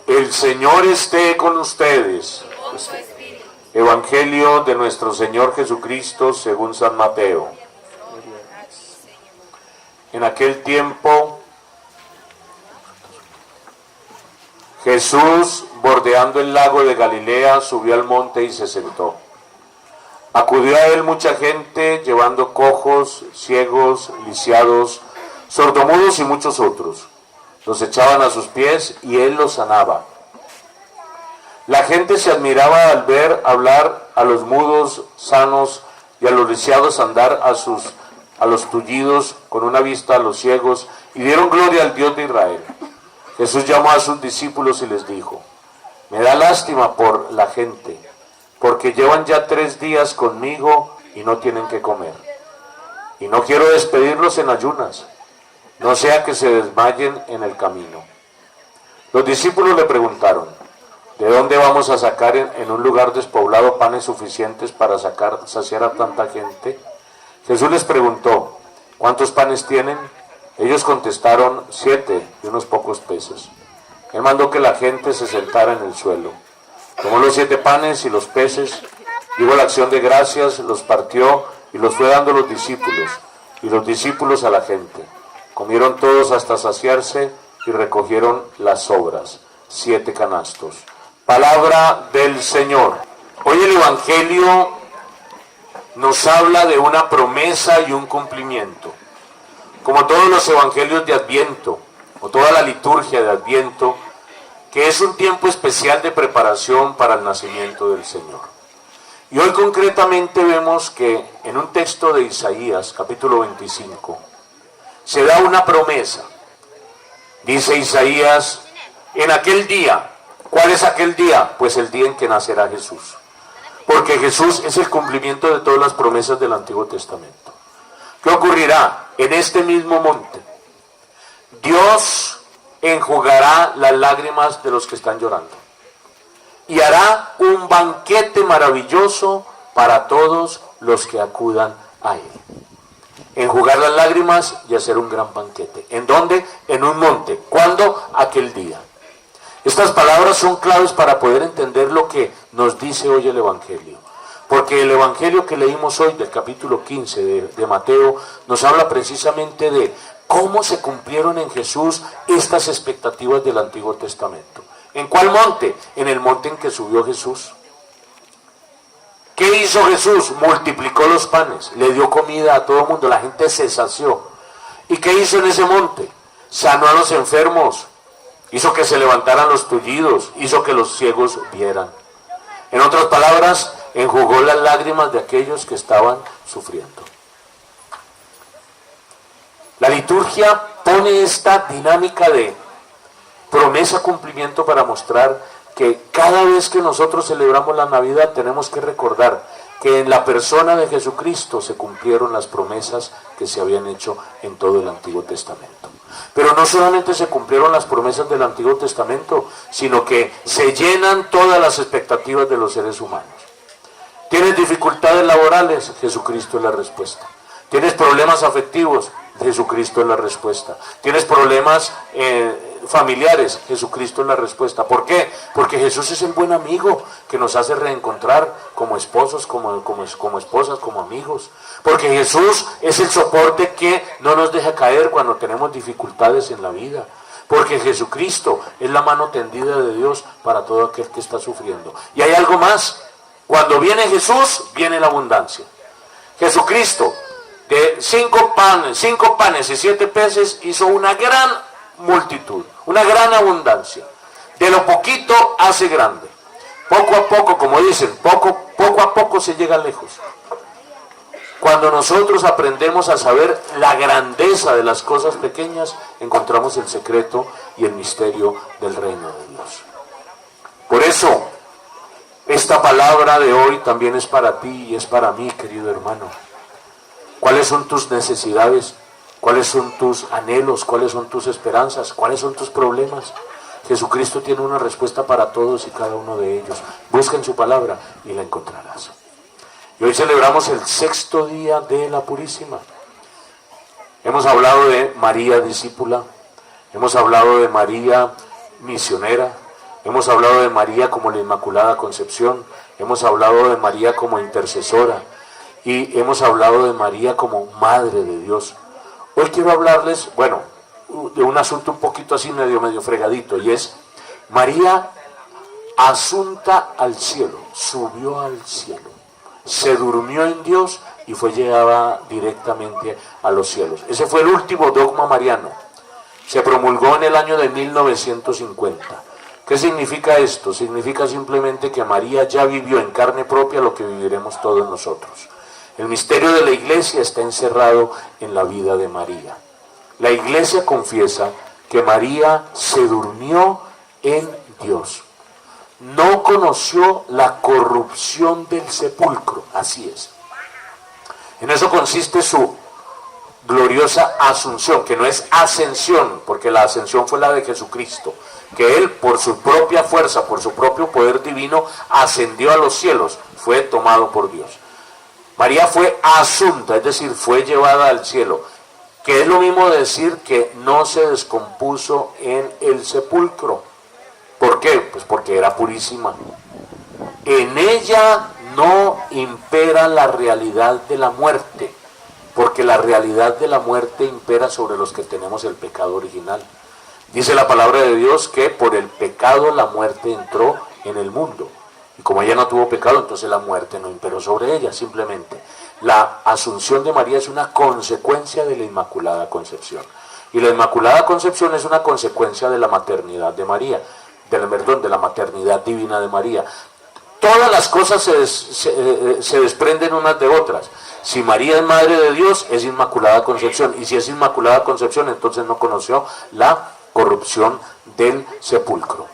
El Señor esté con ustedes. Evangelio de nuestro Señor Jesucristo según San Mateo. En aquel tiempo, Jesús, bordeando el lago de Galilea, subió al monte y se sentó. Acudió a él mucha gente, llevando cojos, ciegos, lisiados, sordomudos y muchos otros. Los echaban a sus pies y él los sanaba. La gente se admiraba al ver hablar a los mudos sanos y a los lisiados andar a los tullidos con una vista a los ciegos, y dieron gloria al Dios de Israel. Jesús llamó a sus discípulos y les dijo: me da lástima por la gente, porque llevan ya 3 días conmigo y no tienen que comer. Y no quiero despedirlos en ayunas, no sea que se desmayen en el camino. Los discípulos le preguntaron: ¿de dónde vamos a sacar en un lugar despoblado panes suficientes para saciar a tanta gente? Jesús les preguntó: ¿cuántos panes tienen? Ellos contestaron: 7 y unos pocos peces. Él mandó que la gente se sentara en el suelo. Tomó los 7 panes y los peces, dio la acción de gracias, los partió y los fue dando a los discípulos, y los discípulos a la gente. Comieron todos hasta saciarse y recogieron las sobras, 7 canastos. Palabra del Señor. Hoy el Evangelio nos habla de una promesa y un cumplimiento. Como todos los evangelios de Adviento, o toda la liturgia de Adviento, que es un tiempo especial de preparación para el nacimiento del Señor. Y hoy concretamente vemos que en un texto de Isaías, capítulo 25, se da una promesa. Dice Isaías: en aquel día. ¿Cuál es aquel día? Pues el día en que nacerá Jesús. Porque Jesús es el cumplimiento de todas las promesas del Antiguo Testamento. ¿Qué ocurrirá? En este mismo monte, Dios enjugará las lágrimas de los que están llorando. Y hará un banquete maravilloso para todos los que acudan a Él. Enjugar las lágrimas y hacer un gran banquete. ¿En dónde? En un monte. ¿Cuándo? Aquel día. Estas palabras son claves para poder entender lo que nos dice hoy el Evangelio. Porque el Evangelio que leímos hoy del capítulo 15 de Mateo nos habla precisamente de cómo se cumplieron en Jesús estas expectativas del Antiguo Testamento. ¿En cuál monte? En el monte en que subió Jesús. ¿Qué hizo Jesús? Multiplicó los panes, le dio comida a todo el mundo, la gente se sació. ¿Y qué hizo en ese monte? Sanó a los enfermos, hizo que se levantaran los tullidos, hizo que los ciegos vieran. En otras palabras, enjugó las lágrimas de aquellos que estaban sufriendo. La liturgia pone esta dinámica de promesa-cumplimiento para mostrar que cada vez que nosotros celebramos la Navidad tenemos que recordar que en la persona de Jesucristo se cumplieron las promesas que se habían hecho en todo el Antiguo Testamento. Pero no solamente se cumplieron las promesas del Antiguo Testamento, sino que se llenan todas las expectativas de los seres humanos. ¿Tienes dificultades laborales? Jesucristo es la respuesta. ¿Tienes problemas afectivos? Jesucristo es la respuesta. ¿Tienes problemas familiares? Jesucristo es la respuesta. ¿Por qué? Porque Jesús es el buen amigo que nos hace reencontrar como esposos, como esposas, como amigos. Porque Jesús es el soporte que no nos deja caer cuando tenemos dificultades en la vida. Porque Jesucristo es la mano tendida de Dios para todo aquel que está sufriendo. Y hay algo más. Cuando viene Jesús, viene la abundancia. Jesucristo, de 5 panes y 7 peces, hizo una gran multitud, una gran abundancia. De lo poquito hace grande. Poco a poco, como dicen, poco a poco se llega lejos. Cuando nosotros aprendemos a saber la grandeza de las cosas pequeñas, encontramos el secreto y el misterio del reino de Dios. Por eso, esta palabra de hoy también es para ti y es para mí, querido hermano. ¿Cuáles son tus necesidades? ¿Cuáles son tus anhelos? ¿Cuáles son tus esperanzas? ¿Cuáles son tus problemas? Jesucristo tiene una respuesta para todos y cada uno de ellos. Busca en su palabra y la encontrarás. Y hoy celebramos el 6º día de la Purísima. Hemos hablado de María discípula, hemos hablado de María misionera, hemos hablado de María como la Inmaculada Concepción, hemos hablado de María como intercesora y hemos hablado de María como Madre de Dios. Hoy quiero hablarles, bueno, de un asunto un poquito así medio fregadito, y es María asunta al cielo, subió al cielo, se durmió en Dios y fue llevada directamente a los cielos. Ese fue el último dogma mariano. Se promulgó en el año de 1950. ¿Qué significa esto? Significa simplemente que María ya vivió en carne propia lo que viviremos todos nosotros. El misterio de la Iglesia está encerrado en la vida de María. La Iglesia confiesa que María se durmió en Dios. No conoció la corrupción del sepulcro, así es. En eso consiste su gloriosa asunción, que no es ascensión, porque la ascensión fue la de Jesucristo, que Él por su propia fuerza, por su propio poder divino, ascendió a los cielos, fue tomado por Dios. María fue asunta, es decir, fue llevada al cielo, que es lo mismo de decir que no se descompuso en el sepulcro. ¿Por qué? Pues porque era purísima. En ella no impera la realidad de la muerte, porque la realidad de la muerte impera sobre los que tenemos el pecado original. Dice la palabra de Dios que por el pecado la muerte entró en el mundo. Y como ella no tuvo pecado, entonces la muerte no imperó sobre ella. Simplemente la asunción de María es una consecuencia de la Inmaculada Concepción. Y la Inmaculada Concepción es una consecuencia de la maternidad de María, de la maternidad divina de María. Todas las cosas se desprenden unas de otras. Si María es Madre de Dios, es Inmaculada Concepción. Y si es Inmaculada Concepción, entonces no conoció la corrupción del sepulcro.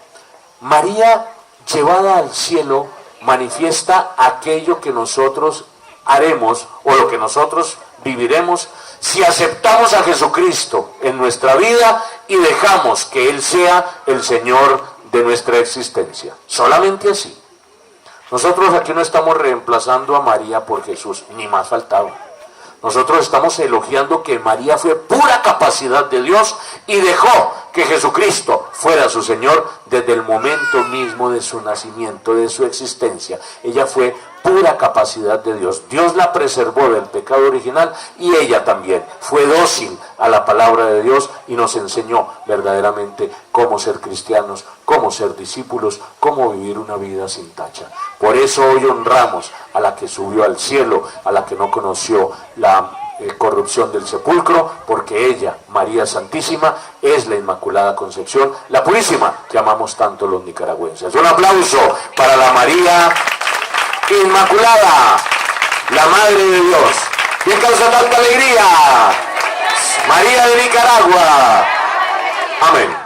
María, llevada al cielo, manifiesta aquello que nosotros haremos o lo que nosotros viviremos si aceptamos a Jesucristo en nuestra vida y dejamos que Él sea el Señor de nuestra existencia. Solamente así. Nosotros aquí no estamos reemplazando a María por Jesús, ni más faltaba. Nosotros estamos elogiando que María fue pura capacidad de Dios y dejó que Jesucristo fuera su Señor desde el momento mismo de su nacimiento, de su existencia. Ella fue pura capacidad de Dios. Dios la preservó del pecado original y ella también fue dócil a la palabra de Dios y nos enseñó verdaderamente cómo ser cristianos, cómo ser discípulos, cómo vivir una vida sin tacha. Por eso hoy honramos a la que subió al cielo, a la que no conoció la corrupción del sepulcro, porque ella, María Santísima, es la Inmaculada Concepción, la purísima que amamos tanto los nicaragüenses. Un aplauso para la María Inmaculada, la Madre de Dios. ¿Quién causa tanta alegría? María de Nicaragua. Amén.